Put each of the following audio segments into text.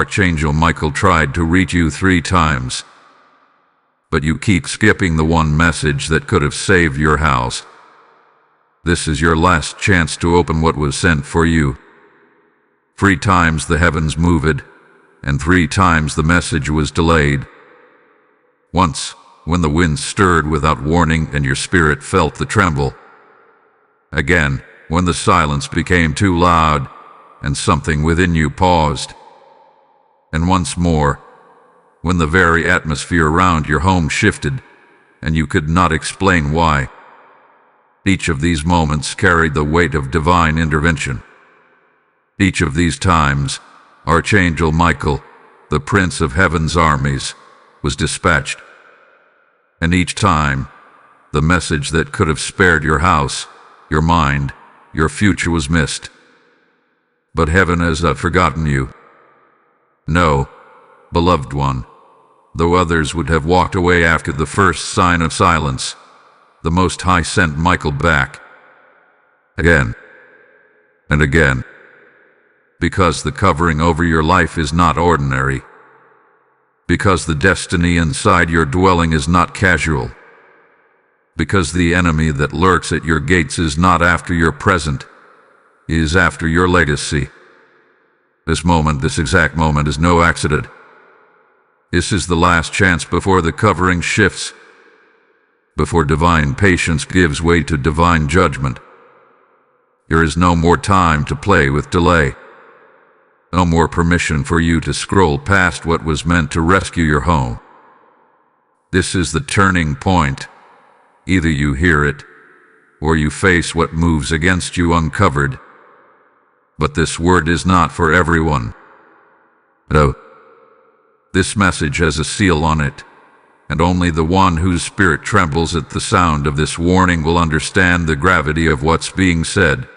Archangel Michael tried to reach you 3 times. But you keep skipping the one message that could have saved your house. This is your last chance to open what was sent for you. 3 times the heavens moved, and 3 times the message was delayed. Once, when the wind stirred without warning and your spirit felt the tremble. Again, when the silence became too loud and something within you paused. And once more, when the very atmosphere around your home shifted and you could not explain why. Each of these moments carried the weight of divine intervention. Each of these times, Archangel Michael, the Prince of Heaven's armies, was dispatched. And each time, the message that could have spared your house, your mind, your future was missed. But heaven has not forgotten you. No, beloved one, though others would have walked away after the first sign of silence, the Most High sent Michael back. Again and again. Because the covering over your life is not ordinary. Because the destiny inside your dwelling is not casual. Because the enemy that lurks at your gates is not after your present, is after your legacy. This moment, this exact moment, is no accident. This is the last chance before the covering shifts, before divine patience gives way to divine judgment. There is no more time to play with delay. No more permission for you to scroll past what was meant to rescue your home. This is the turning point. Either you hear it, or you face what moves against you uncovered. But this word is not for everyone. No. This message has a seal on it, and only the one whose spirit trembles at the sound of this warning will understand the gravity of what's being said.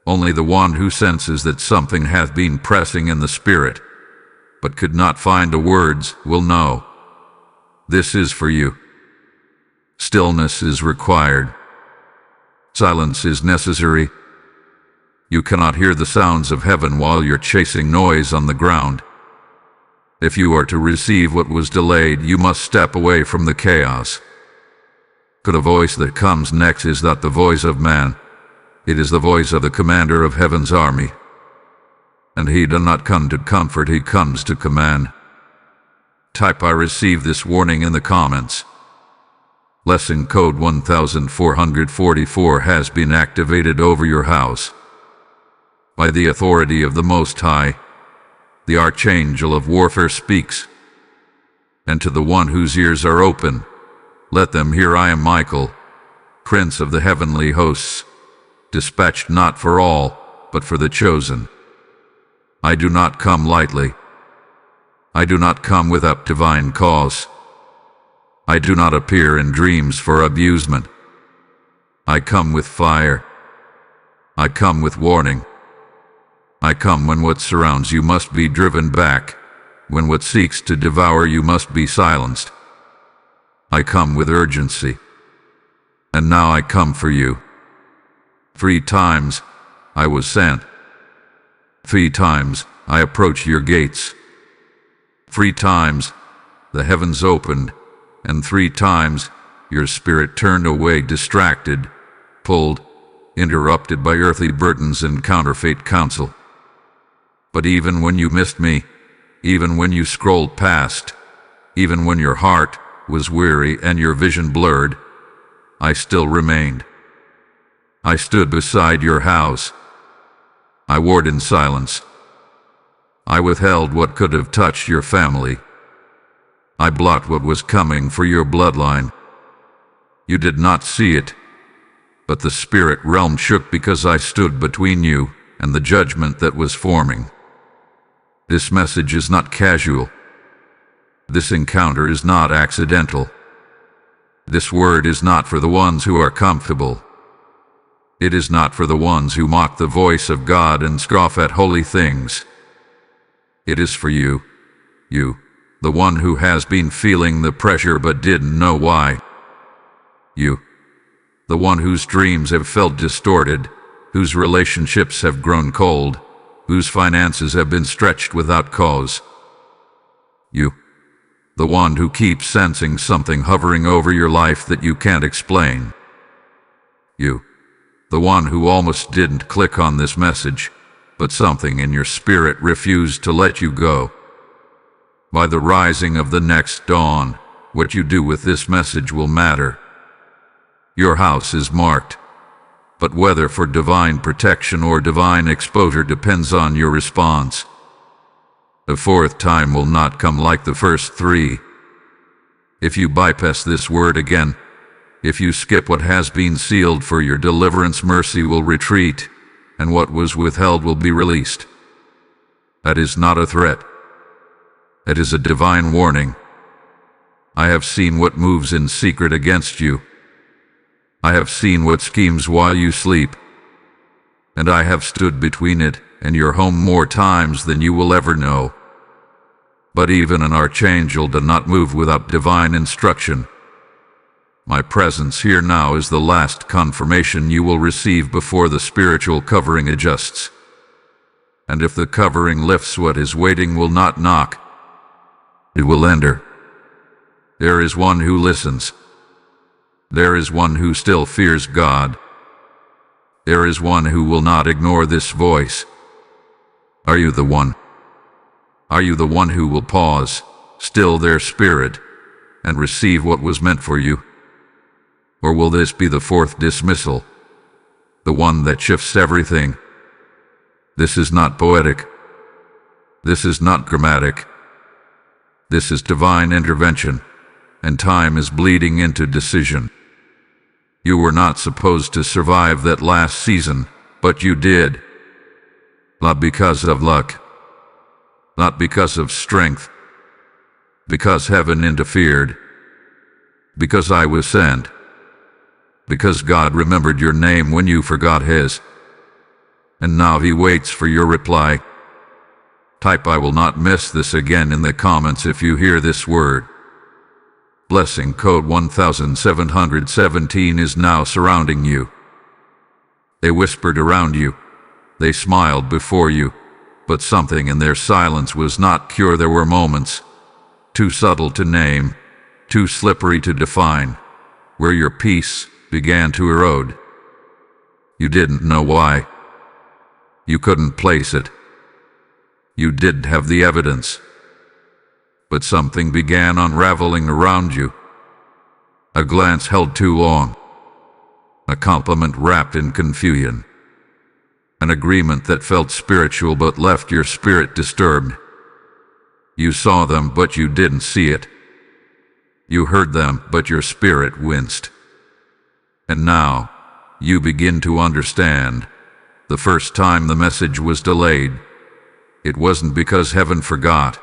Only the one who senses that something hath been pressing in the spirit, but could not find the words, will know. This is for you. Stillness is required. Silence is necessary. You cannot hear the sounds of heaven while you're chasing noise on the ground. If you are to receive what was delayed, you must step away from the chaos. For the voice that comes next is not the voice of man. It is the voice of the commander of heaven's army. And he does not come to comfort, he comes to command. Type "I receive this warning" in the comments. Lesson code 1444 has been activated over your house. By the authority of the Most High, the Archangel of warfare speaks. And to the one whose ears are open, let them hear, I am Michael, Prince of the heavenly hosts, dispatched not for all, but for the chosen. I do not come lightly. I do not come without divine cause. I do not appear in dreams for abusement. I come with fire. I come with warning. I come when what surrounds you must be driven back, when what seeks to devour you must be silenced. I come with urgency. And now I come for you. 3 times I was sent. 3 times I approached your gates. 3 times the heavens opened, and 3 times your spirit turned away distracted, pulled, interrupted by earthly burdens and counterfeit counsel. But even when you missed me, even when you scrolled past, even when your heart was weary and your vision blurred, I still remained. I stood beside your house. I warred in silence. I withheld what could have touched your family. I blocked what was coming for your bloodline. You did not see it, but the spirit realm shook because I stood between you and the judgment that was forming. This message is not casual. This encounter is not accidental. This word is not for the ones who are comfortable. It is not for the ones who mock the voice of God and scoff at holy things. It is for you, the one who has been feeling the pressure but didn't know why. You, the one whose dreams have felt distorted, whose relationships have grown cold, whose finances have been stretched without cause. You, the one who keeps sensing something hovering over your life that you can't explain. You, the one who almost didn't click on this message, but something in your spirit refused to let you go. By the rising of the next dawn, what you do with this message will matter. Your house is marked, but whether for divine protection or divine exposure depends on your response. The fourth time will not come like the first three. If you bypass this word again, if you skip what has been sealed for your deliverance, mercy will retreat, and what was withheld will be released. That is not a threat. It is a divine warning. I have seen what moves in secret against you. I have seen what schemes while you sleep, and I have stood between it and your home more times than you will ever know. But even an archangel does not move without divine instruction. My presence here now is the last confirmation you will receive before the spiritual covering adjusts. And if the covering lifts, what is waiting will not knock. It will enter. There is one who listens. There is one who still fears God. There is one who will not ignore this voice. Are you the one? Are you the one who will pause, still their spirit, and receive what was meant for you? Or will this be the fourth dismissal, the one that shifts everything? This is not poetic. This is not dramatic. This is divine intervention, and time is bleeding into decision. You were not supposed to survive that last season, but you did. Not because of luck, not because of strength, because heaven interfered, because I was sent, because God remembered your name when you forgot his. And now he waits for your reply. Type "I will not miss this again" in the comments if you hear this word. Blessing code 1717 is now surrounding you. They whispered around you. They smiled before you, but something in their silence was not pure. There were moments, too subtle to name, too slippery to define, where your peace began to erode. You didn't know why. You couldn't place it. You didn't have the evidence. But something began unraveling around you. A glance held too long. A compliment wrapped in confusion. An agreement that felt spiritual but left your spirit disturbed. You saw them, but you didn't see it. You heard them, but your spirit winced. And now, you begin to understand. The first time the message was delayed, it wasn't because heaven forgot.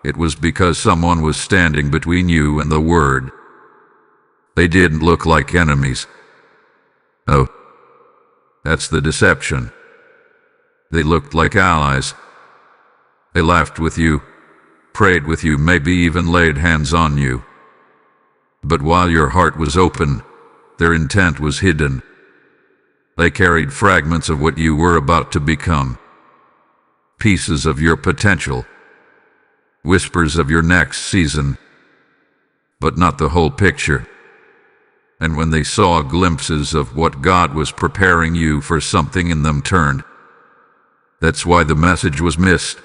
It was because someone was standing between you and the word. They didn't look like enemies. Oh, that's the deception. They looked like allies. They laughed with you, prayed with you, maybe even laid hands on you. But while your heart was open, their intent was hidden. They carried fragments of what you were about to become. Pieces of your potential. Whispers of your next season. But not the whole picture. And when they saw glimpses of what God was preparing you for, something in them turned. That's why the message was missed.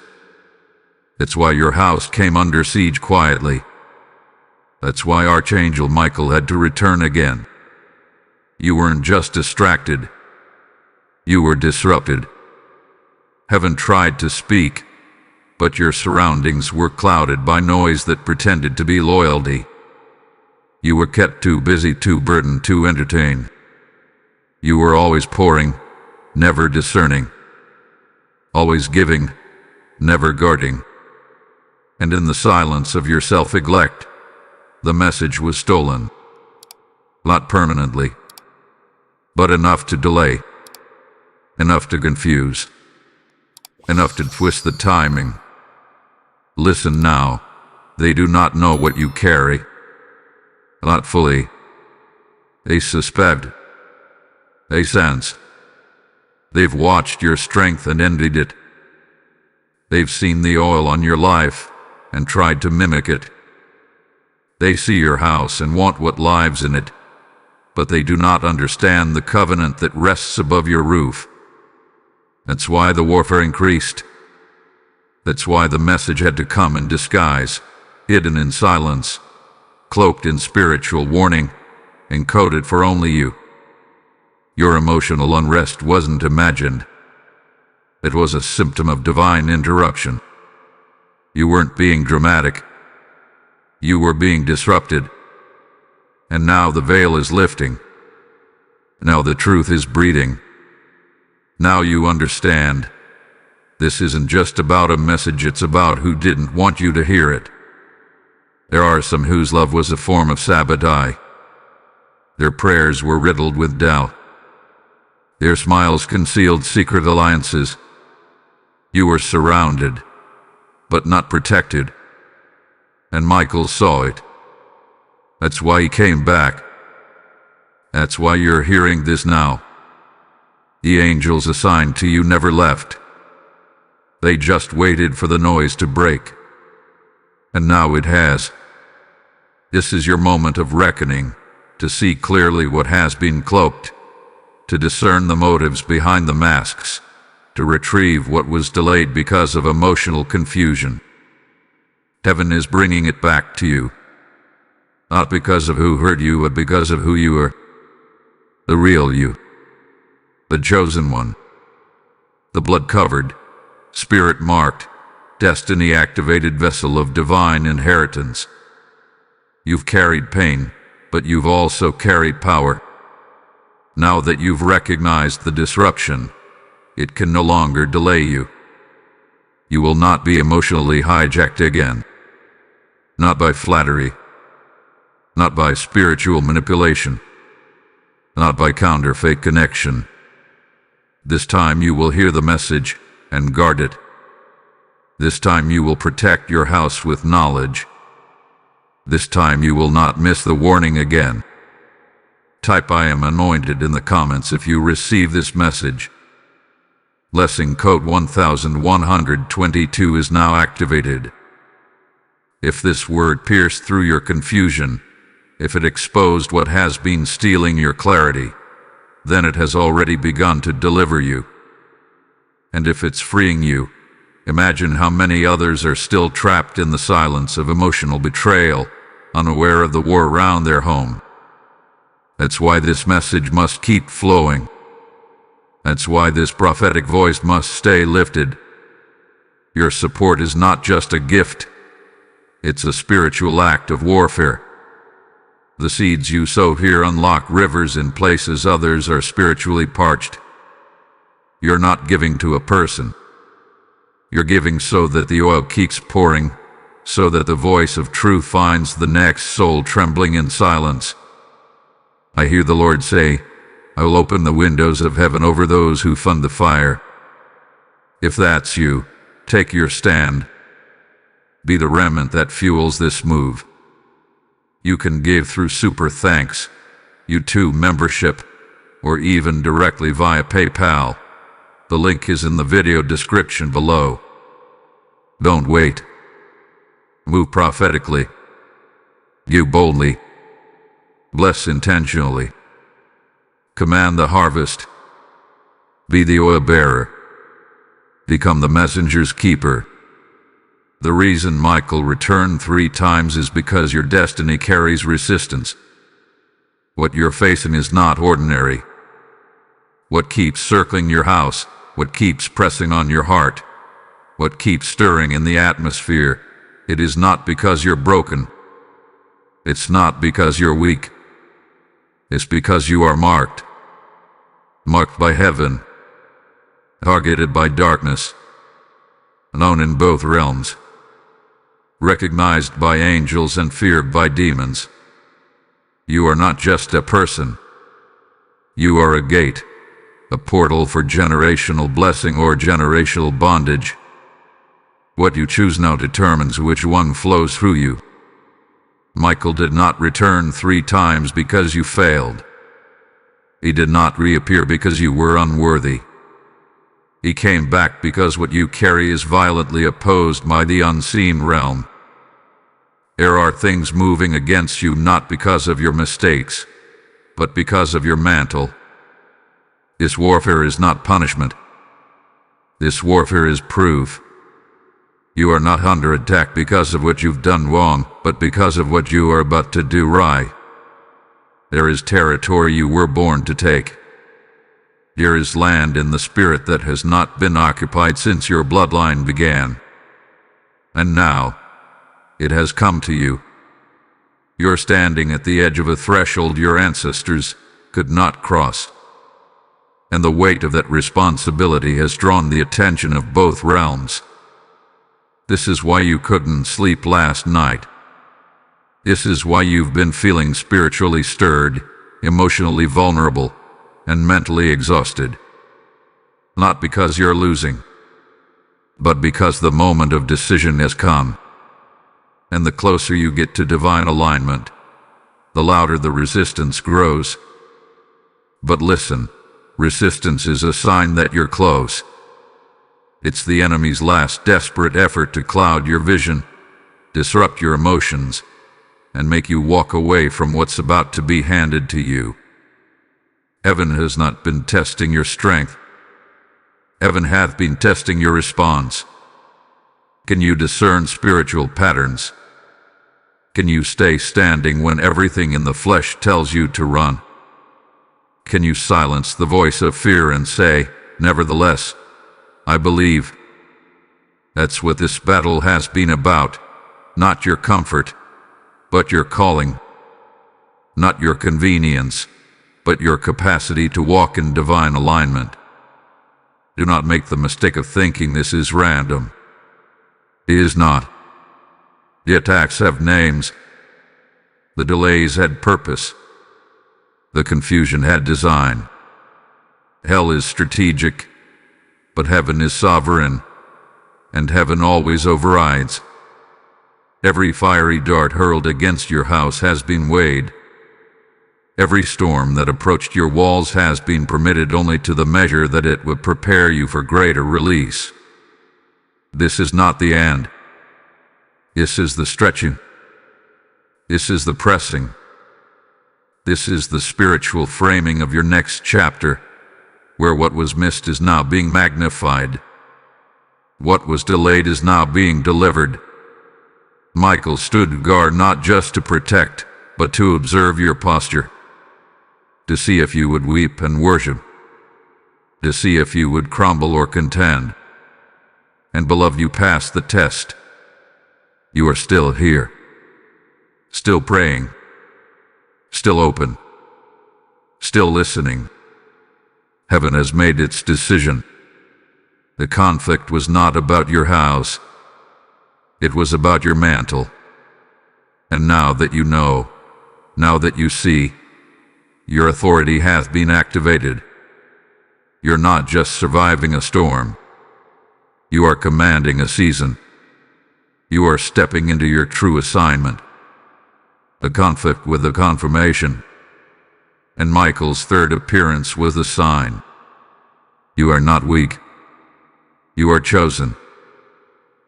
That's why your house came under siege quietly. That's why Archangel Michael had to return again. You weren't just distracted. You were disrupted. Heaven tried to speak, but your surroundings were clouded by noise that pretended to be loyalty. You were kept too busy, too burdened, too entertained. You were always pouring, never discerning. Always giving, never guarding. And in the silence of your self-neglect, the message was stolen. Not permanently, but enough to delay. Enough to confuse. Enough to twist the timing. Listen now. They do not know what you carry. Not fully. They suspect. They sense. They've watched your strength and envied it. They've seen the oil on your life and tried to mimic it. They see your house and want what lives in it, but they do not understand the covenant that rests above your roof. That's why the warfare increased. That's why the message had to come in disguise, hidden in silence, cloaked in spiritual warning, encoded for only you. Your emotional unrest wasn't imagined. It was a symptom of divine interruption. You weren't being dramatic. You were being disrupted. And now the veil is lifting. Now the truth is breathing. Now you understand. This isn't just about a message, it's about who didn't want you to hear it. There are some whose love was a form of sabotage. Their prayers were riddled with doubt. Their smiles concealed secret alliances. You were surrounded, but not protected. And Michael saw it. That's why he came back. That's why you're hearing this now. The angels assigned to you never left. They just waited for the noise to break. And now it has. This is your moment of reckoning, to see clearly what has been cloaked, to discern the motives behind the masks, to retrieve what was delayed because of emotional confusion. Heaven is bringing it back to you. Not because of who hurt you, but because of who you are. The real you. The chosen one. The blood-covered, spirit-marked, destiny-activated vessel of divine inheritance. You've carried pain, but you've also carried power. Now that you've recognized the disruption, it can no longer delay you. You will not be emotionally hijacked again. Not by flattery. Not by spiritual manipulation. Not by counterfeit connection. This time you will hear the message and guard it. This time you will protect your house with knowledge. This time you will not miss the warning again. Type "I am anointed" in the comments if you receive this message. Blessing code 1122 is now activated. If this word pierced through your confusion, if it exposed what has been stealing your clarity, then it has already begun to deliver you. And if it's freeing you, imagine how many others are still trapped in the silence of emotional betrayal, unaware of the war around their home. That's why this message must keep flowing. That's why this prophetic voice must stay lifted. Your support is not just a gift. It's a spiritual act of warfare. The seeds you sow here unlock rivers in places others are spiritually parched. You're not giving to a person. You're giving so that the oil keeps pouring, so that the voice of truth finds the next soul trembling in silence. I hear the Lord say, I will open the windows of heaven over those who fund the fire. If that's you, take your stand. Be the remnant that fuels this move. You can give through Super Thanks, YouTube membership, or even directly via PayPal. The link is in the video description below. Don't wait. Move prophetically. Give boldly. Bless intentionally. Command the harvest. Be the oil bearer. Become the messenger's keeper. The reason Michael returned 3 times is because your destiny carries resistance. What you're facing is not ordinary. What keeps circling your house, what keeps pressing on your heart, what keeps stirring in the atmosphere, it is not because you're broken. It's not because you're weak. It's because you are marked. Marked by heaven. Targeted by darkness. Known in both realms. Recognized by angels and feared by demons. You are not just a person. You are a gate, a portal for generational blessing or generational bondage. What you choose now determines which one flows through you. Michael did not return 3 times because you failed. He did not reappear because you were unworthy. He came back because what you carry is violently opposed by the unseen realm. There are things moving against you not because of your mistakes, but because of your mantle. This warfare is not punishment. This warfare is proof. You are not under attack because of what you've done wrong, but because of what you are about to do right. There is territory you were born to take. There is land in the spirit that has not been occupied since your bloodline began. And now, it has come to you. You're standing at the edge of a threshold your ancestors could not cross. And the weight of that responsibility has drawn the attention of both realms. This is why you couldn't sleep last night. This is why you've been feeling spiritually stirred, emotionally vulnerable, and mentally exhausted. Not because you're losing, but because the moment of decision has come. And the closer you get to divine alignment, the louder the resistance grows. But listen, resistance is a sign that you're close. It's the enemy's last desperate effort to cloud your vision, disrupt your emotions, and make you walk away from what's about to be handed to you. Heaven has not been testing your strength. Heaven hath been testing your response. Can you discern spiritual patterns? Can you stay standing when everything in the flesh tells you to run? Can you silence the voice of fear and say, "Nevertheless, I believe"? That's what this battle has been about, not your comfort, but your calling. Not your convenience, but your capacity to walk in divine alignment. Do not make the mistake of thinking this is random. It is not. The attacks have names. The delays had purpose. The confusion had design. Hell is strategic, but heaven is sovereign, and heaven always overrides. Every fiery dart hurled against your house has been weighed. Every storm that approached your walls has been permitted only to the measure that it would prepare you for greater release. This is not the end. This is the stretching. This is the pressing. This is the spiritual framing of your next chapter, where what was missed is now being magnified. What was delayed is now being delivered. Michael stood guard not just to protect, but to observe your posture, to see if you would weep and worship, to see if you would crumble or contend. And beloved, you passed the test. You are still here, still praying, still open, still listening. Heaven has made its decision. The conflict was not about your house. It was about your mantle. And now that you know, now that you see, your authority hath been activated. You're not just surviving a storm. You are commanding a season. You are stepping into your true assignment. The conflict with the confirmation. And Michael's third appearance was the sign. You are not weak. You are chosen.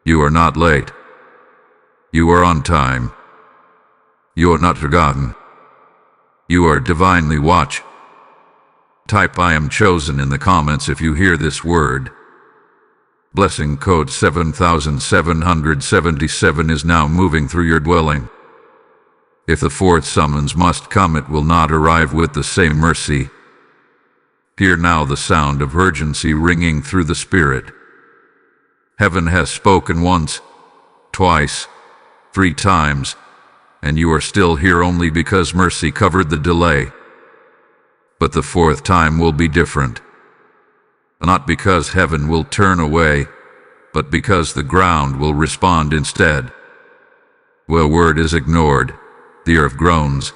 You are not late. You are on time. You are not forgotten. You are divinely watched. Type "I am chosen" in the comments if you hear this word. Blessing code 7777 is now moving through your dwelling. If the fourth summons must come, it will not arrive with the same mercy. Hear now the sound of urgency ringing through the Spirit. Heaven has spoken once, twice, 3 times, and you are still here only because mercy covered the delay. But the 4th time will be different. Not because heaven will turn away, but because the ground will respond instead. Where word is ignored, the earth groans.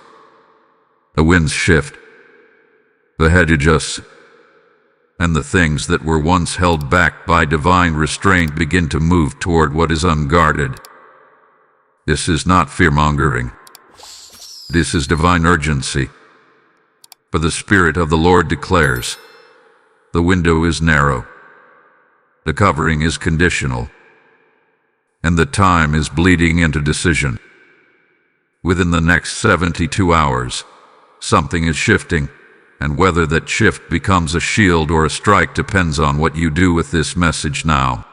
The winds shift. The hedge adjusts. And the things that were once held back by divine restraint begin to move toward what is unguarded. This is not fear-mongering. This is divine urgency. For the Spirit of the Lord declares, the window is narrow, The covering is conditional, and the time is bleeding into decision. Within the next 72 hours, something is shifting, and whether that shift becomes a shield or a strike depends on what you do with this message now.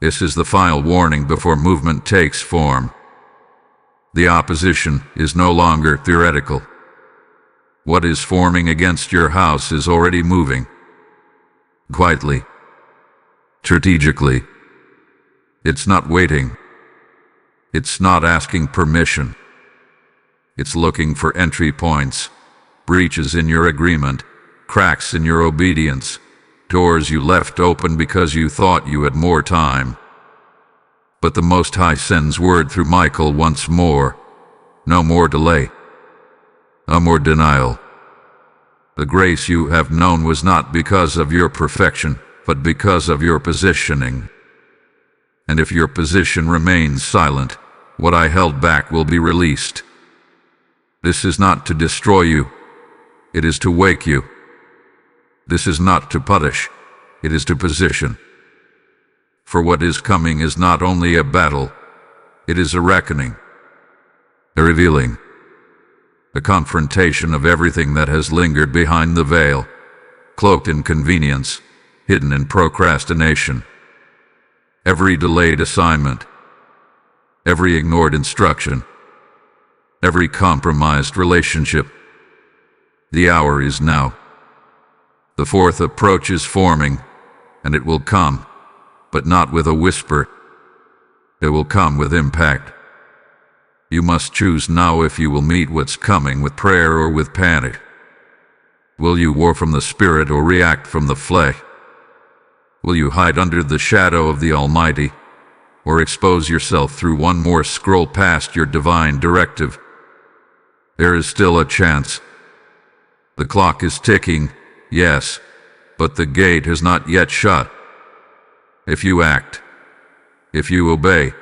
This is the final warning before movement takes form. The opposition is no longer theoretical. What is forming against your house is already moving. Quietly. Strategically. It's not waiting. It's not asking permission. It's looking for entry points, breaches in your agreement, cracks in your obedience, doors you left open because you thought you had more time. But the Most High sends word through Michael once more. No more delay. No more denial. The grace you have known was not because of your perfection, but because of your positioning. And if your position remains silent, what I held back will be released. This is not to destroy you. It is to wake you. This is not to punish. It is to position. For what is coming is not only a battle, it is a reckoning, a revealing, a confrontation of everything that has lingered behind the veil, cloaked in convenience, hidden in procrastination. Every delayed assignment, every ignored instruction, every compromised relationship. The hour is now. The fourth approach is forming, and it will come, but not with a whisper. It will come with impact. You must choose now if you will meet what's coming with prayer or with panic. Will you war from the Spirit or react from the flesh? Will you hide under the shadow of the Almighty, or expose yourself through one more scroll past your divine directive? There is still a chance. The clock is ticking, yes, but the gate has not yet shut. If you act, if you obey,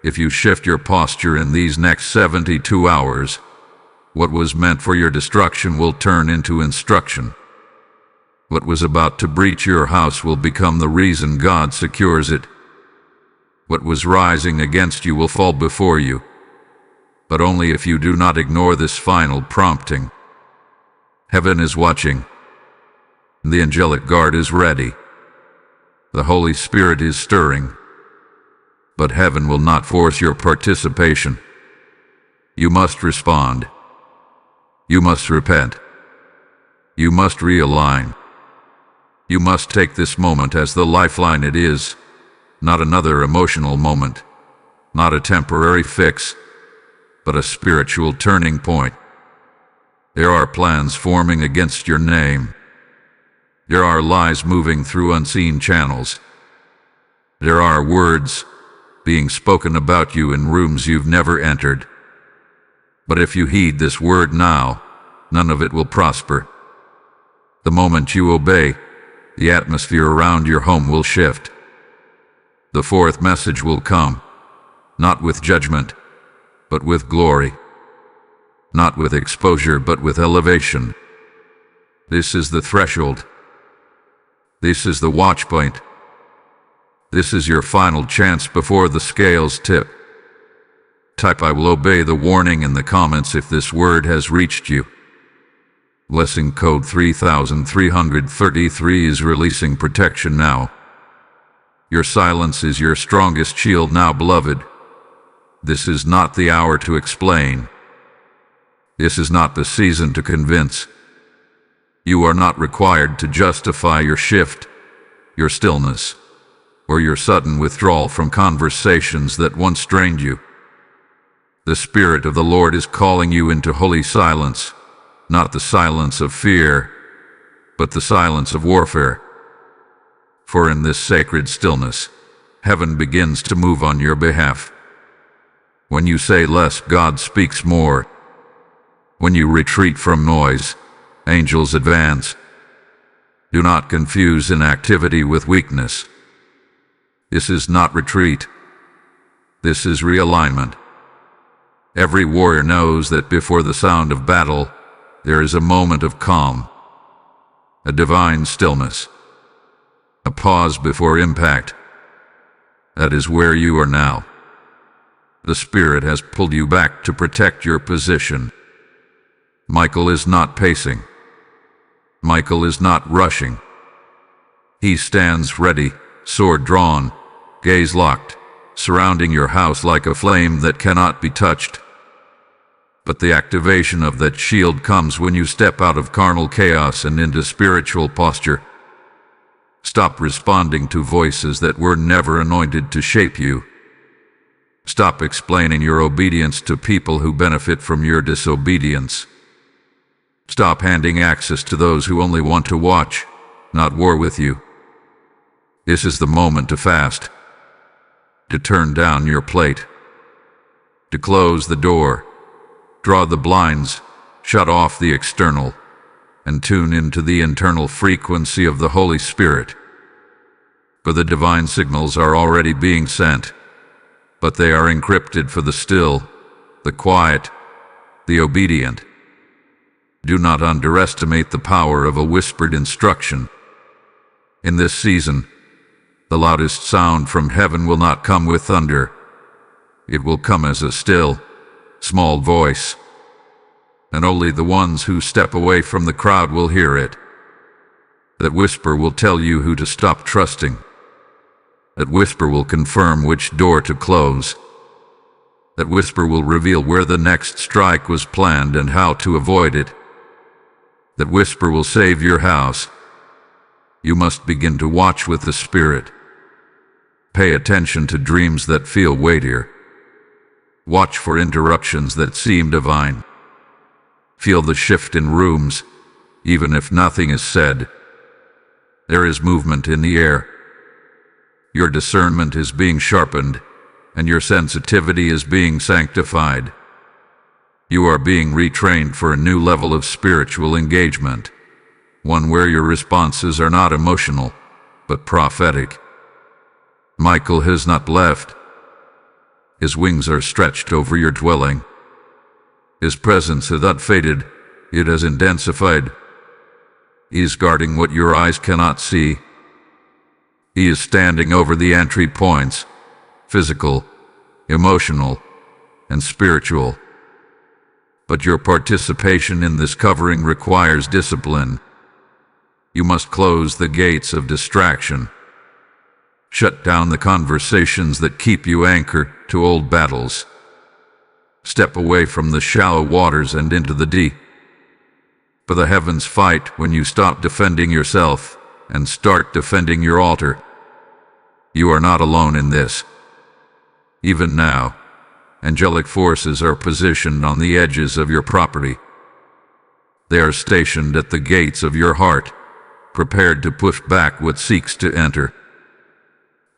if you shift your posture in these next 72 hours, what was meant for your destruction will turn into instruction. What was about to breach your house will become the reason God secures it. What was rising against you will fall before you, but only if you do not ignore this final prompting. Heaven is watching. The angelic guard is ready. The Holy Spirit is stirring. But heaven will not force your participation. You must respond. You must repent. You must realign. You must take this moment as the lifeline it is, not another emotional moment, not a temporary fix, but a spiritual turning point. There are plans forming against your name. There are lies moving through unseen channels. There are words being spoken about you in rooms you've never entered. But if you heed this word now, none of it will prosper. The moment you obey, the atmosphere around your home will shift. The fourth message will come, not with judgment, but with glory. Not with exposure, but with elevation. This is the threshold. This is the watch point. This is your final chance before the scales tip. Type "I will obey" the warning in the comments if this word has reached you. Blessing code 3333 is releasing protection now. Your silence is your strongest shield now, beloved. This is not the hour to explain. This is not the season to convince. You are not required to justify your shift, your stillness, or your sudden withdrawal from conversations that once drained you. The Spirit of the Lord is calling you into holy silence, not the silence of fear, but the silence of warfare. For in this sacred stillness, heaven begins to move on your behalf. When you say less, God speaks more. When you retreat from noise, angels advance. Do not confuse inactivity with weakness. This is not retreat. This is realignment. Every warrior knows that before the sound of battle, there is a moment of calm, a divine stillness. A pause before impact. That is where you are now. The Spirit has pulled you back to protect your position. Michael is not pacing. Michael is not rushing. He stands ready, sword drawn, gaze locked, surrounding your house like a flame that cannot be touched. But the activation of that shield comes when you step out of carnal chaos and into spiritual posture. Stop responding to voices that were never anointed to shape you. Stop explaining your obedience to people who benefit from your disobedience. Stop handing access to those who only want to watch, not war with you. This is the moment to fast, to turn down your plate, to close the door, draw the blinds, shut off the external, and tune into the internal frequency of the Holy Spirit. For the divine signals are already being sent, but they are encrypted for the still, the quiet, the obedient. Do not underestimate the power of a whispered instruction. In this season, the loudest sound from heaven will not come with thunder. It will come as a still, small voice, and only the ones who step away from the crowd will hear it. That whisper will tell you who to stop trusting. That whisper will confirm which door to close. That whisper will reveal where the next strike was planned and how to avoid it. That whisper will save your house. You must begin to watch with the Spirit. Pay attention to dreams that feel weightier. Watch for interruptions that seem divine. Feel the shift in rooms, even if nothing is said. There is movement in the air. Your discernment is being sharpened, and your sensitivity is being sanctified. You are being retrained for a new level of spiritual engagement, one where your responses are not emotional, but prophetic. Michael has not left. His wings are stretched over your dwelling. His presence has not faded, it has intensified. He is guarding what your eyes cannot see. He is standing over the entry points, physical, emotional, and spiritual. But your participation in this covering requires discipline. You must close the gates of distraction. Shut down the conversations that keep you anchored to old battles. Step away from the shallow waters and into the deep. For the heavens fight when you stop defending yourself and start defending your altar. You are not alone in this. Even now, angelic forces are positioned on the edges of your property. They are stationed at the gates of your heart, prepared to push back what seeks to enter.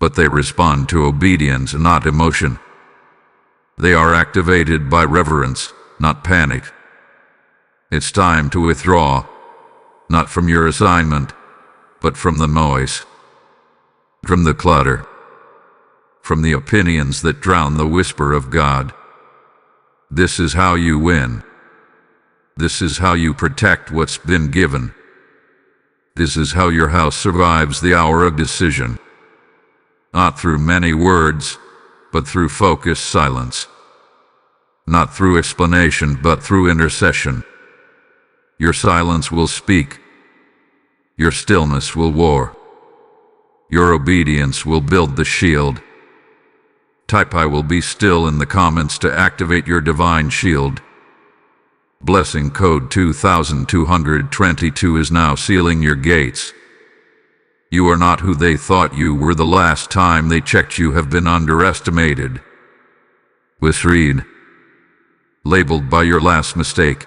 But they respond to obedience, not emotion. They are activated by reverence, not panic. It's time to withdraw, not from your assignment, but from the noise, from the clutter, from the opinions that drown the whisper of God. This is how you win. This is how you protect what's been given. This is how your house survives the hour of decision. Not through many words, but through focused silence. Not through explanation, but through intercession. Your silence will speak. Your stillness will war. Your obedience will build the shield. Type "I will be still" in the comments to activate your divine shield. Blessing code 2222 is now sealing your gates. You are not who they thought you were the last time they checked. You have been underestimated. Misread. Labeled by your last mistake.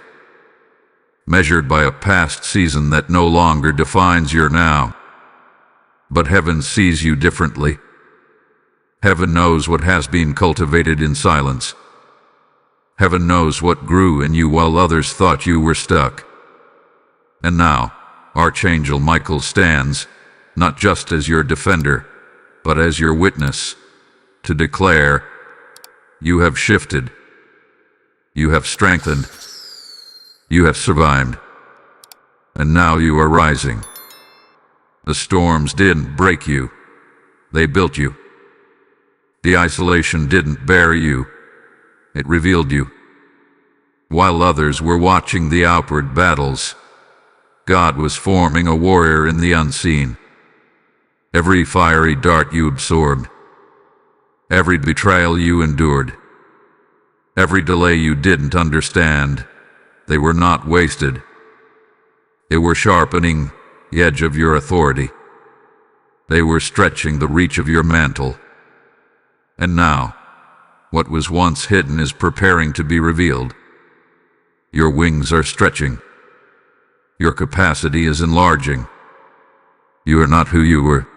Measured by a past season that no longer defines your now. But heaven sees you differently. Heaven knows what has been cultivated in silence. Heaven knows what grew in you while others thought you were stuck. And now, Archangel Michael stands, not just as your defender, but as your witness, to declare, you have shifted, you have strengthened, you have survived, and now you are rising. The storms didn't break you, they built you. The isolation didn't bury you, it revealed you. While others were watching the outward battles, God was forming a warrior in the unseen. Every fiery dart you absorbed, every betrayal you endured, every delay you didn't understand, they were not wasted. They were sharpening the edge of your authority. They were stretching the reach of your mantle. And now, what was once hidden is preparing to be revealed. Your wings are stretching. Your capacity is enlarging. You are not who you were.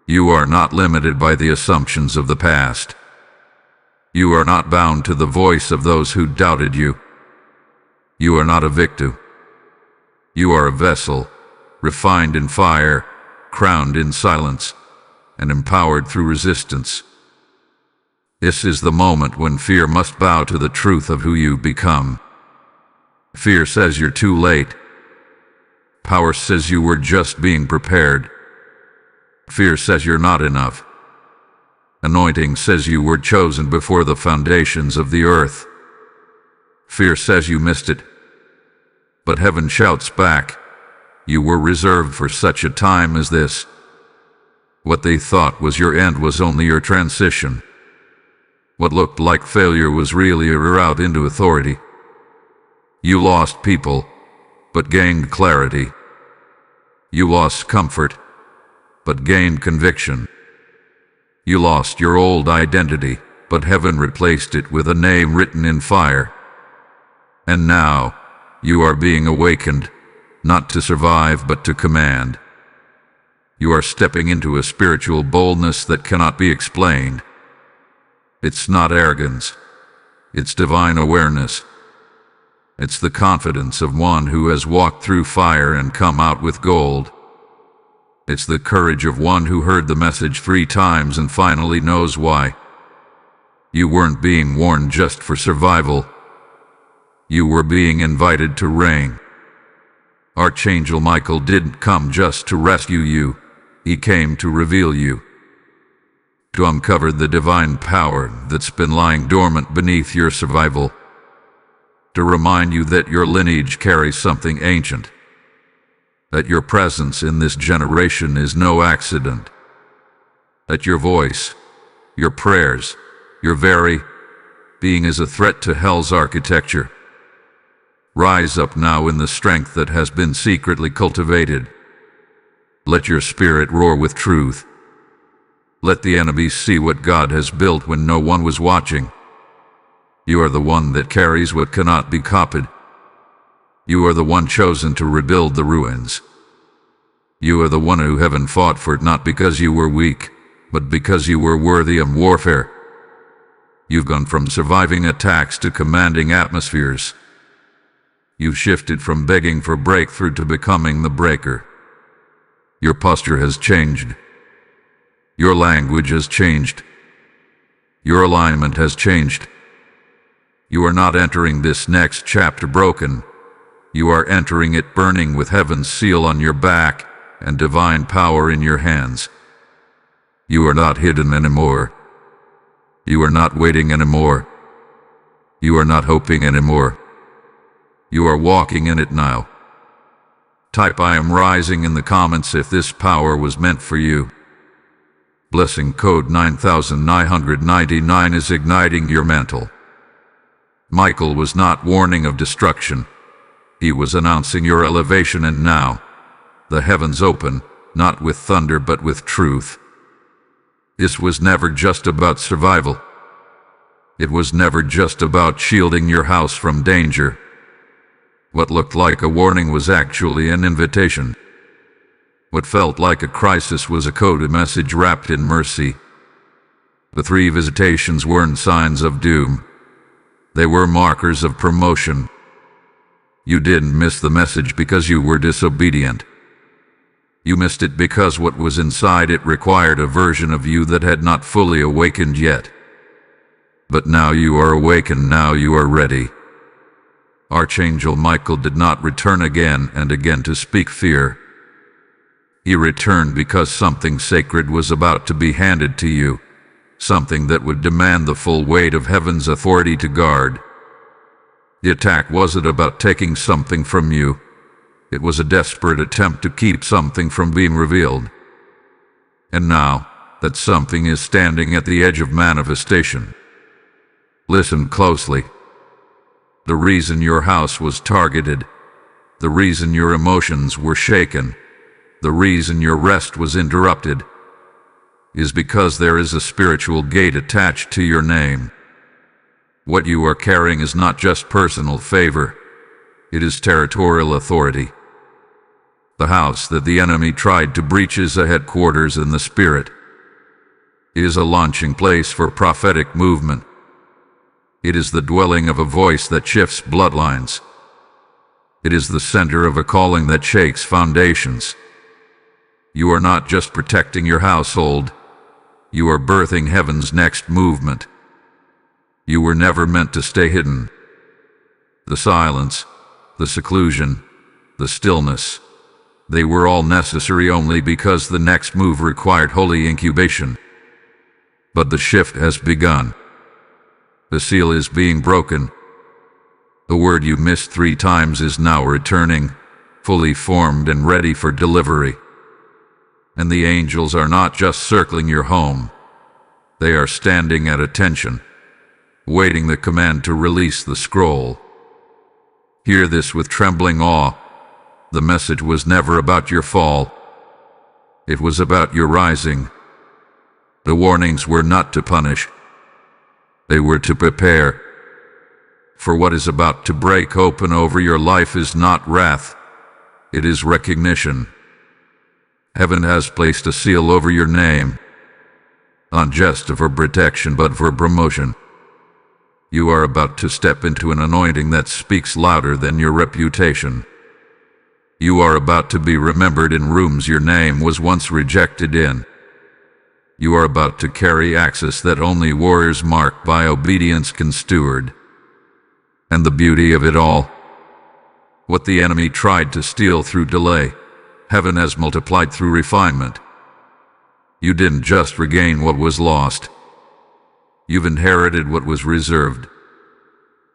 You are not limited by the assumptions of the past. You are not bound to the voice of those who doubted you. You are not a victim. You are a vessel, refined in fire, crowned in silence, and empowered through resistance. This is the moment when fear must bow to the truth of who you become. Fear says you're too late. Power says you were just being prepared. Fear says you're not enough. Anointing says you were chosen before the foundations of the earth. Fear says you missed it. But heaven shouts back, you were reserved for such a time as this. What they thought was your end was only your transition. What looked like failure was really a route into authority. You lost people, but gained clarity. You lost comfort, but gained conviction. You lost your old identity, but heaven replaced it with a name written in fire. And now, you are being awakened, not to survive but to command. You are stepping into a spiritual boldness that cannot be explained. It's not arrogance, it's divine awareness. It's the confidence of one who has walked through fire and come out with gold. It's the courage of one who heard the message 3 times and finally knows why. You weren't being warned just for survival. You were being invited to reign. Archangel Michael didn't come just to rescue you, he came to reveal you. To uncover the divine power that's been lying dormant beneath your survival. To remind you that your lineage carries something ancient. That your presence in this generation is no accident. That your voice, your prayers, your very being is a threat to hell's architecture. Rise up now in the strength that has been secretly cultivated. Let your spirit roar with truth. Let the enemies see what God has built when no one was watching. You are the one that carries what cannot be copied. You are the one chosen to rebuild the ruins. You are the one who heaven fought for, not because you were weak, but because you were worthy of warfare. You've gone from surviving attacks to commanding atmospheres. You've shifted from begging for breakthrough to becoming the breaker. Your posture has changed. Your language has changed. Your alignment has changed. You are not entering this next chapter broken. You are entering it burning with heaven's seal on your back and divine power in your hands. You are not hidden anymore. You are not waiting anymore. You are not hoping anymore. You are walking in it now. Type I am rising in the comments if this power was meant for you. Blessing code 9999 is igniting your mantle. Michael was not warning of destruction. He was announcing your elevation, and now, the heavens open, not with thunder but with truth. This was never just about survival. It was never just about shielding your house from danger. What looked like a warning was actually an invitation. What felt like a crisis was a coded message wrapped in mercy. The 3 visitations weren't signs of doom. They were markers of promotion. You didn't miss the message because you were disobedient. You missed it because what was inside it required a version of you that had not fully awakened yet. But now you are awakened, now you are ready. Archangel Michael did not return again and again to speak fear. He returned because something sacred was about to be handed to you, something that would demand the full weight of heaven's authority to guard. The attack wasn't about taking something from you. It was a desperate attempt to keep something from being revealed. And now that something is standing at the edge of manifestation, listen closely. The reason your house was targeted, the reason your emotions were shaken, the reason your rest was interrupted, is because there is a spiritual gate attached to your name. What you are carrying is not just personal favor, it is territorial authority. The house that the enemy tried to breach is a headquarters in the spirit. It is a launching place for prophetic movement. It is the dwelling of a voice that shifts bloodlines. It is the center of a calling that shakes foundations. You are not just protecting your household, you are birthing heaven's next movement. You were never meant to stay hidden. The silence, the seclusion, the stillness, they were all necessary only because the next move required holy incubation. But the shift has begun. The seal is being broken. The word you missed 3 times is now returning, fully formed and ready for delivery. And the angels are not just circling your home. They are standing at attention, waiting the command to release the scroll. Hear this with trembling awe. The message was never about your fall. It was about your rising. The warnings were not to punish. They were to prepare. For what is about to break open over your life is not wrath. It is recognition. Heaven has placed a seal over your name, not just for protection but for promotion. You are about to step into an anointing that speaks louder than your reputation. You are about to be remembered in rooms your name was once rejected in. You are about to carry access that only warriors marked by obedience can steward. And the beauty of it all, what the enemy tried to steal through delay, heaven has multiplied through refinement. You didn't just regain what was lost. You've inherited what was reserved.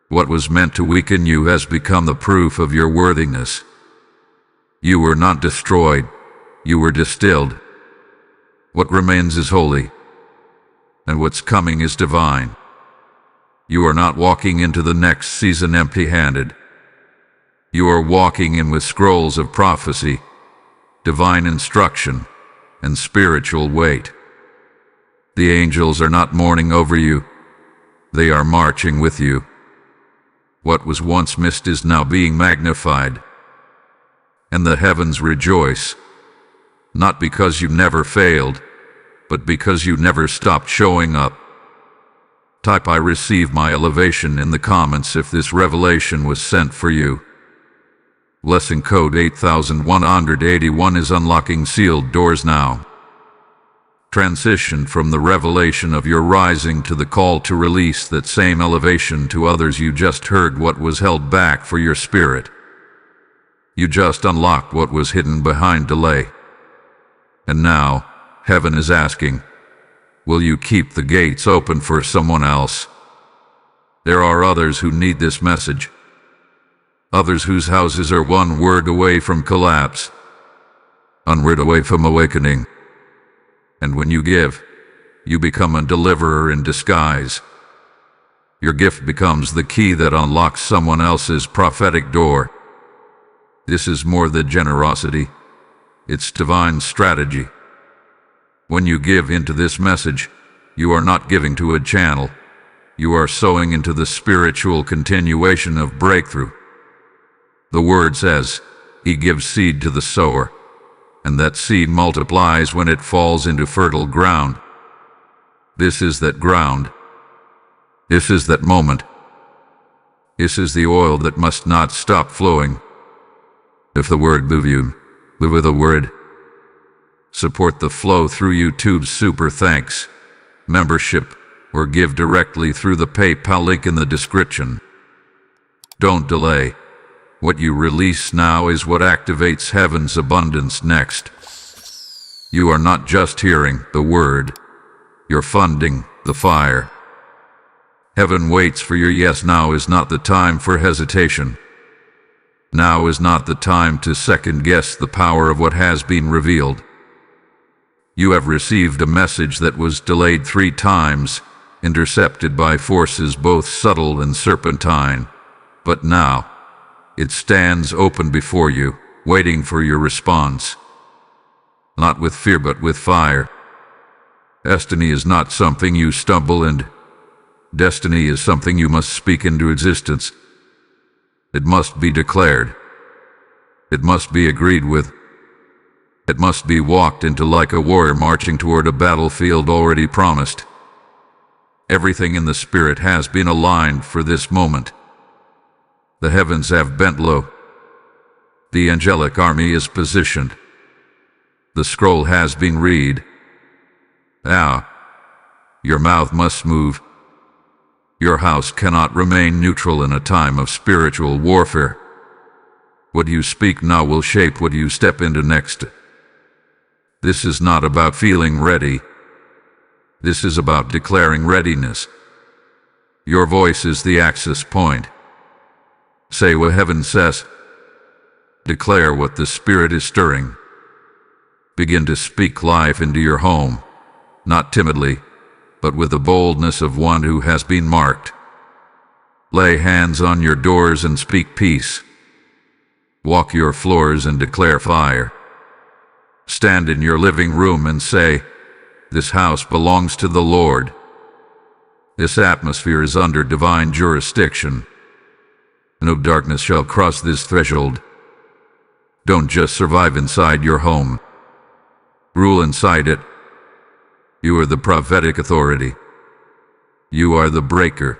What was meant to weaken you has become the proof of your worthiness. You were not destroyed, you were distilled. What remains is holy, and what's coming is divine. You are not walking into the next season empty-handed. You are walking in with scrolls of prophecy, divine instruction, and spiritual weight. The angels are not mourning over you. They are marching with you. What was once missed is now being magnified. And the heavens rejoice, not because you never failed, but because you never stopped showing up. Type "I receive my elevation" in the comments if this revelation was sent for you. Blessing code 8181 is unlocking sealed doors now. Transition from the revelation of your rising to the call to release that same elevation to others. You just heard what was held back for your spirit. You just unlocked what was hidden behind delay. And now, heaven is asking, will you keep the gates open for someone else? There are others who need this message. Others whose houses are one word away from collapse, one word away from awakening. And when you give, you become a deliverer in disguise. Your gift becomes the key that unlocks someone else's prophetic door. This is more than generosity. It's divine strategy. When you give into this message, you are not giving to a channel. You are sowing into the spiritual continuation of breakthrough. The word says, He gives seed to the sower, and that seed multiplies when it falls into fertile ground. This is that ground. This is that moment. This is the oil that must not stop flowing. If the word move you, live with the word. Support the flow through YouTube's Super Thanks membership, or give directly through the PayPal link in the description. Don't delay. What you release now is what activates heaven's abundance next. You are not just hearing the word, you're funding the fire. Heaven waits for your yes. Now is not the time for hesitation. Now is not the time to second-guess the power of what has been revealed. You have received a message that was delayed 3 times, intercepted by forces both subtle and serpentine, but now it stands open before you, waiting for your response. Not with fear, but with fire. Destiny is not something you stumble into. Destiny is something you must speak into existence. It must be declared. It must be agreed with. It must be walked into like a warrior marching toward a battlefield already promised. Everything in the spirit has been aligned for this moment. The heavens have bent low. The angelic army is positioned. The scroll has been read. Now, your mouth must move. Your house cannot remain neutral in a time of spiritual warfare. What you speak now will shape what you step into next. This is not about feeling ready. This is about declaring readiness. Your voice is the access point. Say what heaven says. Declare what the Spirit is stirring. Begin to speak life into your home, not timidly, but with the boldness of one who has been marked. Lay hands on your doors and speak peace. Walk your floors and declare fire. Stand in your living room and say, "This house belongs to the Lord." This atmosphere is under divine jurisdiction. No darkness shall cross this threshold. Don't just survive inside your home. Rule inside it. You are the prophetic authority. You are the breaker.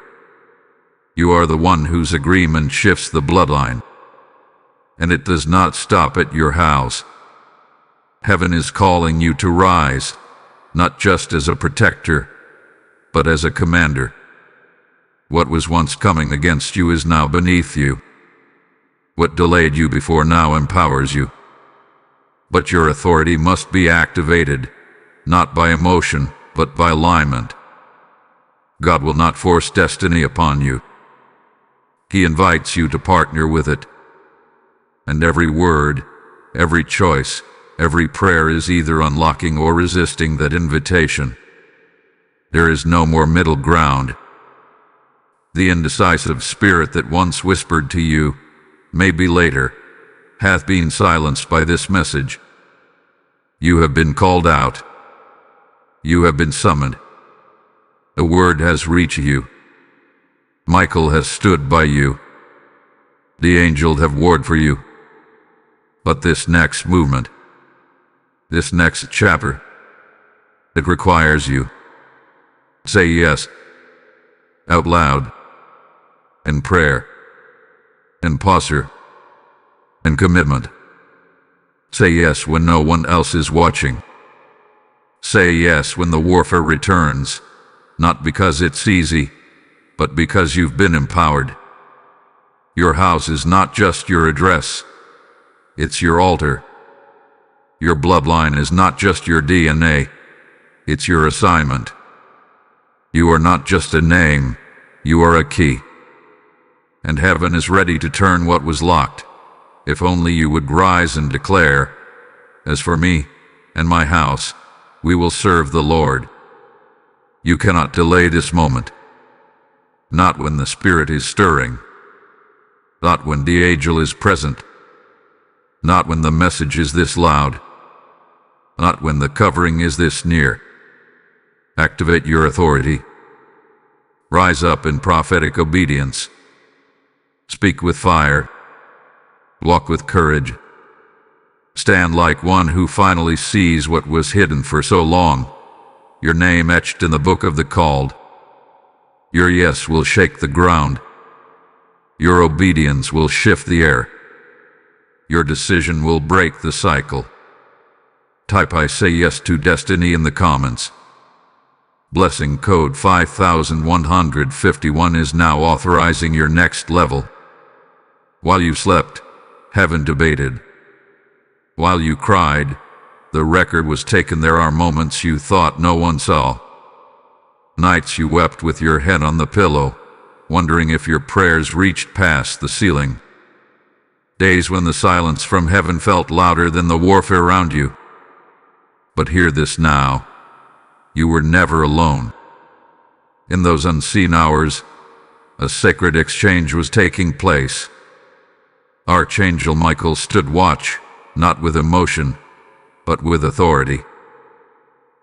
You are the one whose agreement shifts the bloodline. And it does not stop at your house. Heaven is calling you to rise, not just as a protector, but as a commander. What was once coming against you is now beneath you. What delayed you before now empowers you. But your authority must be activated, not by emotion, but by alignment. God will not force destiny upon you. He invites you to partner with it. And every word, every choice, every prayer is either unlocking or resisting that invitation. There is no more middle ground. The indecisive spirit that once whispered to you, maybe later, hath been silenced by this message. You have been called out. You have been summoned. The word has reached you. Michael has stood by you. The angels have warred for you. But this next movement, this next chapter, it requires you. Say yes, out loud, in prayer, in posture, in commitment. Say yes when no one else is watching. Say yes when the warfare returns, not because it's easy, but because you've been empowered. Your house is not just your address, it's your altar. Your bloodline is not just your DNA, it's your assignment. You are not just a name, you are a key. And heaven is ready to turn what was locked, if only you would rise and declare, "As for me and my house, we will serve the Lord." You cannot delay this moment. Not when the Spirit is stirring. Not when the angel is present. Not when the message is this loud. Not when the covering is this near. Activate your authority. Rise up in prophetic obedience. Speak with fire. Walk with courage. Stand like one who finally sees what was hidden for so long. Your name etched in the book of the called. Your yes will shake the ground. Your obedience will shift the air. Your decision will break the cycle. Type "I say yes to destiny" in the comments. Blessing code 5151 is now authorizing your next level. While you slept, heaven debated. While you cried, the record was taken. There are moments you thought no one saw. Nights you wept with your head on the pillow, wondering if your prayers reached past the ceiling. Days when the silence from heaven felt louder than the warfare around you. But hear this now. You were never alone. In those unseen hours, a sacred exchange was taking place. Archangel Michael stood watch, not with emotion, but with authority.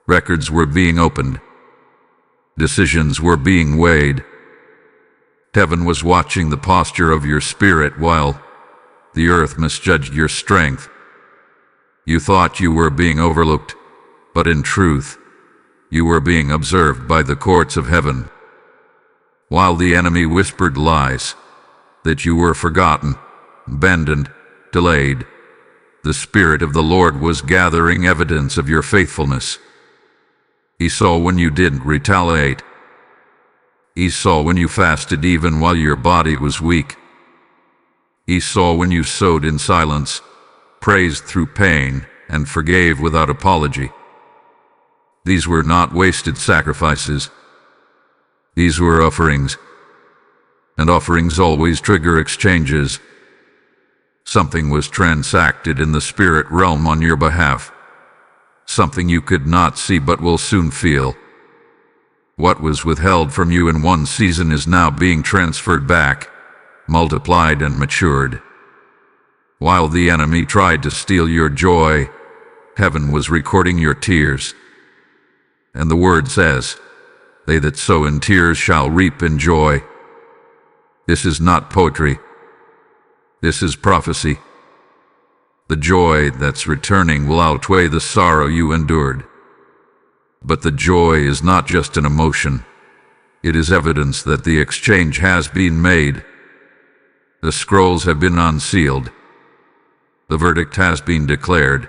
Records were being opened. Decisions were being weighed. Heaven was watching the posture of your spirit while the earth misjudged your strength. You thought you were being overlooked, but in truth, you were being observed by the courts of heaven. While the enemy whispered lies, that you were forgotten, abandoned, delayed, the Spirit of the Lord was gathering evidence of your faithfulness. He saw when you didn't retaliate. He saw when you fasted even while your body was weak. He saw when you sowed in silence, praised through pain, and forgave without apology. These were not wasted sacrifices. These were offerings. And offerings always trigger exchanges. Something was transacted in the spirit realm on your behalf. Something you could not see but will soon feel. What was withheld from you in one season is now being transferred back, multiplied and matured. While the enemy tried to steal your joy, heaven was recording your tears. And the word says, "They that sow in tears shall reap in joy." This is not poetry. This is prophecy. The joy that's returning will outweigh the sorrow you endured. But the joy is not just an emotion. It is evidence that the exchange has been made. The scrolls have been unsealed. The verdict has been declared.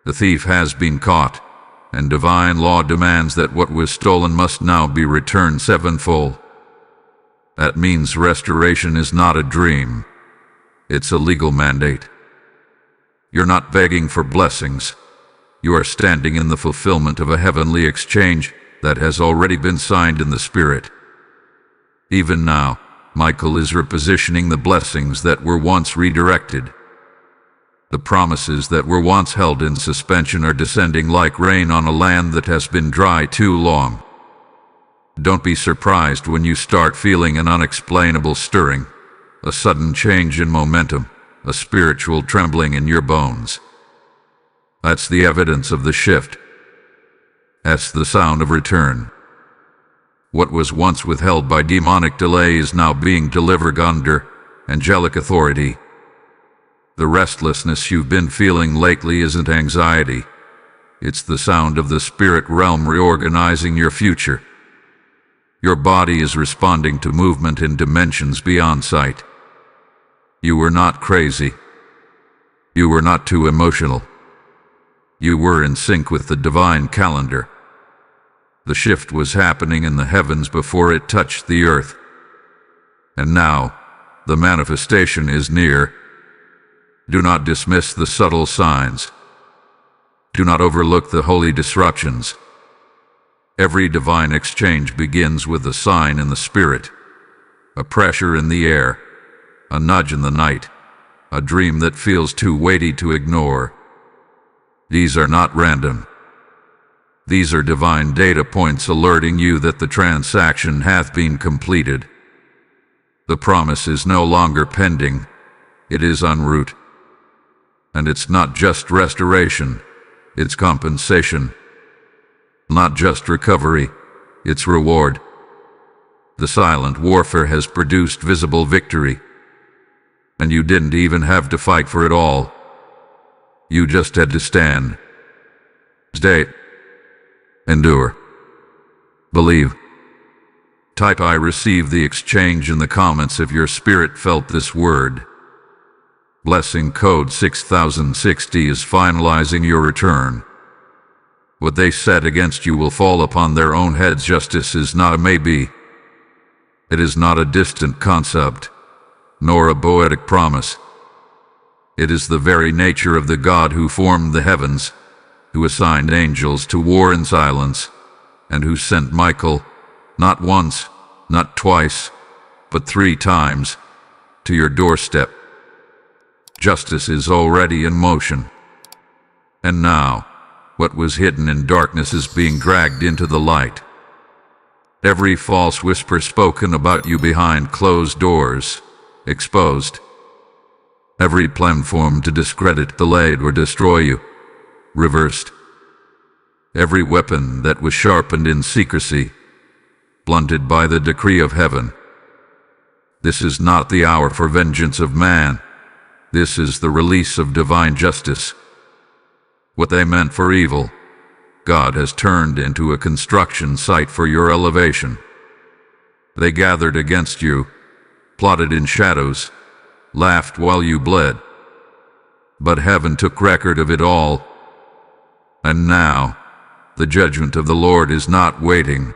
The thief has been caught, and divine law demands that what was stolen must now be returned sevenfold. That means restoration is not a dream. It's a legal mandate. You're not begging for blessings. You are standing in the fulfillment of a heavenly exchange that has already been signed in the Spirit. Even now, Michael is repositioning the blessings that were once redirected. The promises that were once held in suspension are descending like rain on a land that has been dry too long. Don't be surprised when you start feeling an unexplainable stirring, a sudden change in momentum, a spiritual trembling in your bones. That's the evidence of the shift. That's the sound of return. What was once withheld by demonic delay is now being delivered under angelic authority. The restlessness you've been feeling lately isn't anxiety. It's the sound of the spirit realm reorganizing your future. Your body is responding to movement in dimensions beyond sight. You were not crazy. You were not too emotional. You were in sync with the divine calendar. The shift was happening in the heavens before it touched the earth. And now, the manifestation is near. Do not dismiss the subtle signs. Do not overlook the holy disruptions. Every divine exchange begins with a sign in the spirit, a pressure in the air, a nudge in the night, a dream that feels too weighty to ignore. These are not random. These are divine data points alerting you that the transaction hath been completed. The promise is no longer pending. It is en route. And it's not just restoration, it's compensation. Not just recovery, it's reward. The silent warfare has produced visible victory. And you didn't even have to fight for it all. You just had to stand. Stay. Endure. Believe. Type "I receive the exchange" in the comments if your spirit felt this word. Blessing code 6060 is finalizing your return. What they set against you will fall upon their own heads. Justice is not a maybe. It is not a distant concept, nor a poetic promise. It is the very nature of the God who formed the heavens, who assigned angels to war in silence, and who sent Michael, not once, not twice, but 3 times, to your doorstep. Justice is already in motion. And now, what was hidden in darkness is being dragged into the light. Every false whisper spoken about you behind closed doors, exposed. Every plan formed to discredit, delay, or destroy you, reversed. Every weapon that was sharpened in secrecy, blunted by the decree of heaven. This is not the hour for vengeance of man. This is the release of divine justice. What they meant for evil, God has turned into a construction site for your elevation. They gathered against you, plotted in shadows, laughed while you bled. But heaven took record of it all. And now, the judgment of the Lord is not waiting,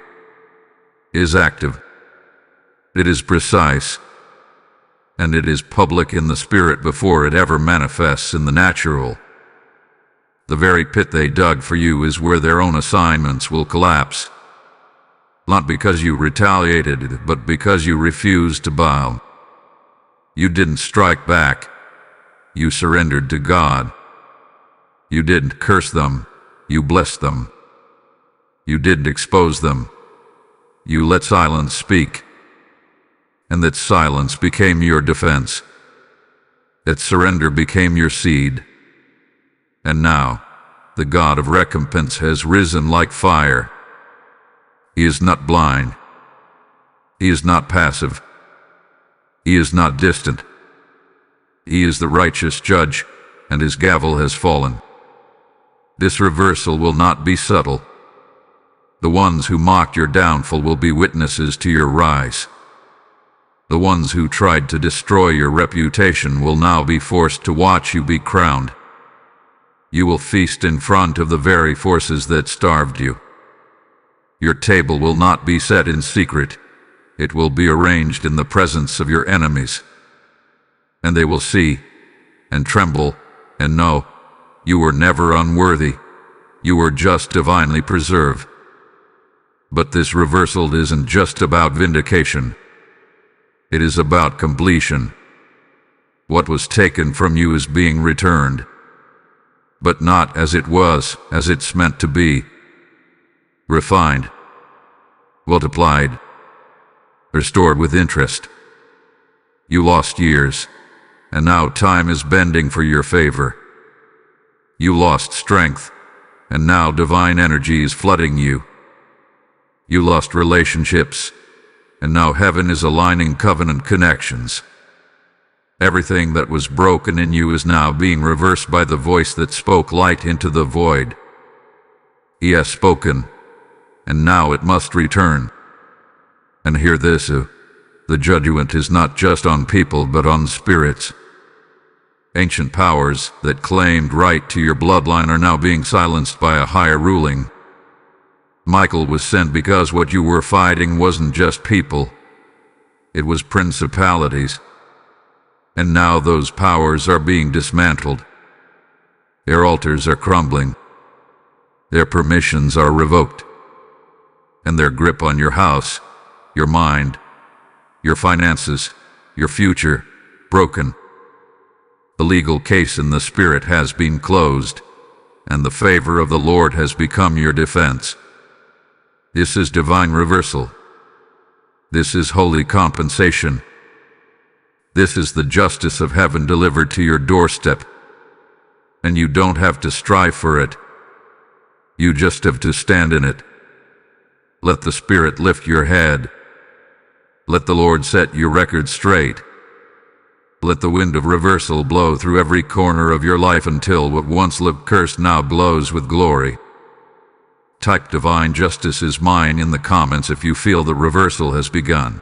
is active. It is precise, and it is public in the spirit before it ever manifests in the natural. The very pit they dug for you is where their own assignments will collapse. Not because you retaliated, but because you refused to bow. You didn't strike back. You surrendered to God. You didn't curse them. You blessed them. You didn't expose them. You let silence speak. And that silence became your defense. That surrender became your seed. And now, the God of recompense has risen like fire. He is not blind. He is not passive. He is not distant. He is the righteous judge, and his gavel has fallen. This reversal will not be subtle. The ones who mocked your downfall will be witnesses to your rise. The ones who tried to destroy your reputation will now be forced to watch you be crowned. You will feast in front of the very forces that starved you. Your table will not be set in secret. It will be arranged in the presence of your enemies. And they will see, and tremble, and know, you were never unworthy. You were just divinely preserved. But this reversal isn't just about vindication. It is about completion. What was taken from you is being returned. But not as it was, as it's meant to be. Refined, multiplied, restored with interest. You lost years, and now time is bending for your favor. You lost strength, and now divine energy is flooding you. You lost relationships, and now heaven is aligning covenant connections. Everything that was broken in you is now being reversed by the voice that spoke light into the void. He has spoken, and now it must return. And hear this, the judgment is not just on people but on spirits. Ancient powers that claimed right to your bloodline are now being silenced by a higher ruling. Michael was sent because what you were fighting wasn't just people. It was principalities. And now those powers are being dismantled. Their altars are crumbling. Their permissions are revoked. And their grip on your house, your mind, your finances, your future, broken. The legal case in the spirit has been closed, and the favor of the Lord has become your defense. This is divine reversal. This is holy compensation. This is the justice of heaven delivered to your doorstep. And you don't have to strive for it. You just have to stand in it. Let the Spirit lift your head. Let the Lord set your record straight. Let the wind of reversal blow through every corner of your life until what once looked cursed now glows with glory. Type divine justice is mine in the comments if you feel the reversal has begun.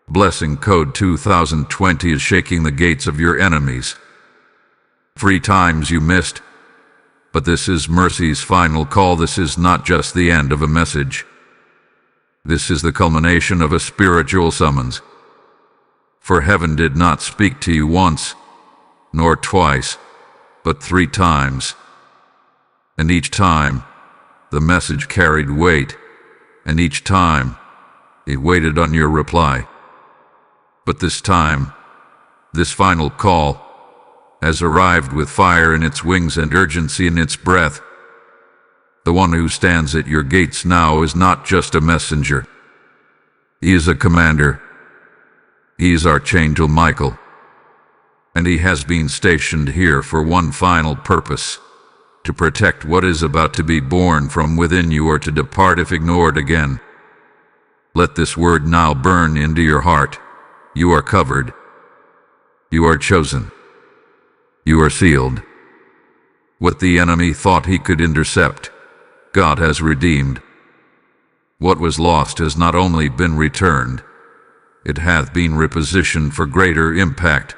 Blessing code 2020 is shaking the gates of your enemies. 3 times you missed, but this is mercy's final call. This is not just the end of a message. This is the culmination of a spiritual summons. For heaven did not speak to you once, nor twice, but 3 times. And each time, the message carried weight, and each time, it waited on your reply. But this time, this final call, has arrived with fire in its wings and urgency in its breath. The one who stands at your gates now is not just a messenger. He is a commander. He is Archangel Michael. And he has been stationed here for one final purpose: to protect what is about to be born from within you, or to depart if ignored again. Let this word now burn into your heart. You are covered. You are chosen. You are sealed. What the enemy thought he could intercept, God has redeemed. What was lost has not only been returned, it hath been repositioned for greater impact.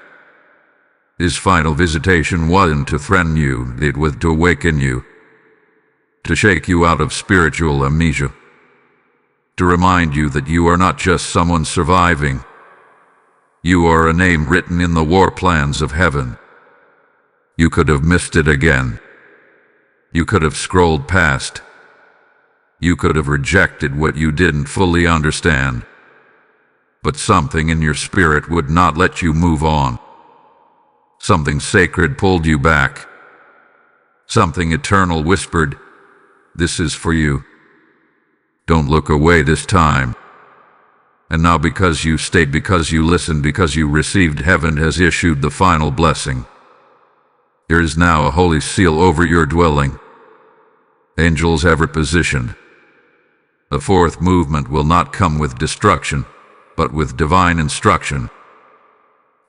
His final visitation wasn't to threaten you, it was to awaken you, to shake you out of spiritual amnesia, to remind you that you are not just someone surviving. You are a name written in the war plans of heaven. You could have missed it again. You could have scrolled past. You could have rejected what you didn't fully understand. But something in your spirit would not let you move on. Something sacred pulled you back. Something eternal whispered, "This is for you. Don't look away this time." And now, because you stayed, because you listened, because you received, heaven has issued the final blessing. There is now a holy seal over your dwelling. Angels have repositioned. The fourth movement will not come with destruction, but with divine instruction.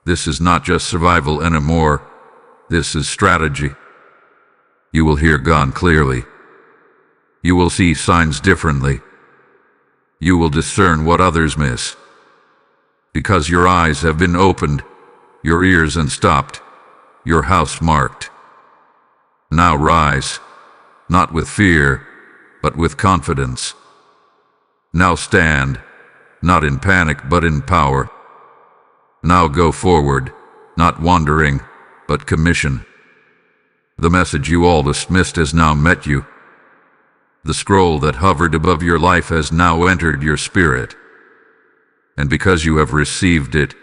This is not just survival anymore. This is strategy. You will hear God clearly. You will see signs differently. You will discern what others miss. Because your eyes have been opened, your ears unstopped, your house marked. Now rise, not with fear, but with confidence. Now stand, not in panic, but in power. Now go forward, not wandering, but commission. The message you all dismissed has now met you. The scroll that hovered above your life has now entered your spirit. And because you have received it,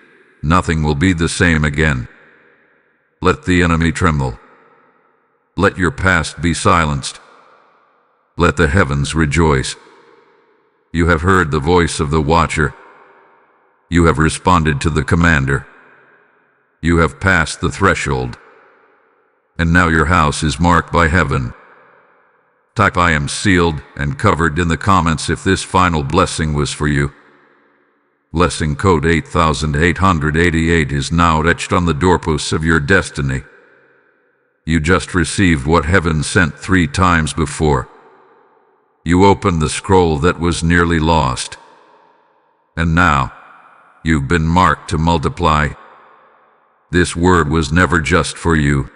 nothing will be the same again. Let the enemy tremble. Let your past be silenced. Let the heavens rejoice. You have heard the voice of the watcher. You have responded to the commander. You have passed the threshold. And now your house is marked by heaven. Type "I am sealed" and covered in the comments if this final blessing was for you. Blessing code 8888 is now etched on the doorposts of your destiny. You just received what heaven sent 3 times before. You opened the scroll that was nearly lost. And now, you've been marked to multiply. This word was never just for you.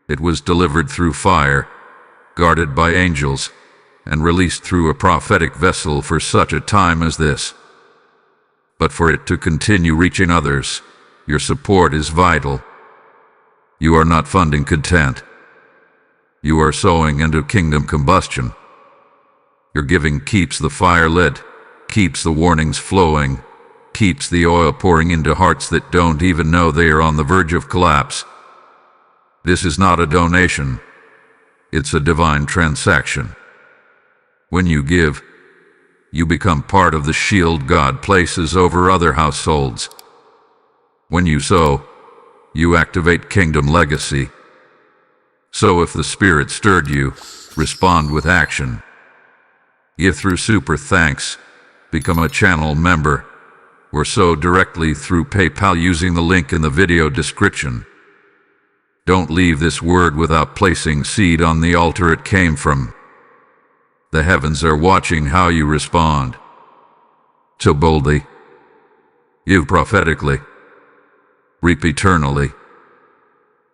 It was delivered through fire, guarded by angels, and released through a prophetic vessel for such a time as this. But for it to continue reaching others, your support is vital. You are not funding content. You are sowing into kingdom combustion. Your giving keeps the fire lit, keeps the warnings flowing, keeps the oil pouring into hearts that don't even know they are on the verge of collapse. This is not a donation. It's a divine transaction. When you give, you become part of the shield God places over other households. When you sow, you activate kingdom legacy. So if the Spirit stirred you, respond with action. Give through super thanks, become a channel member, or sow directly through PayPal using the link in the video description. Don't leave this word without placing seed on the altar it came from. The heavens are watching how you respond. So boldly, give prophetically, reap eternally.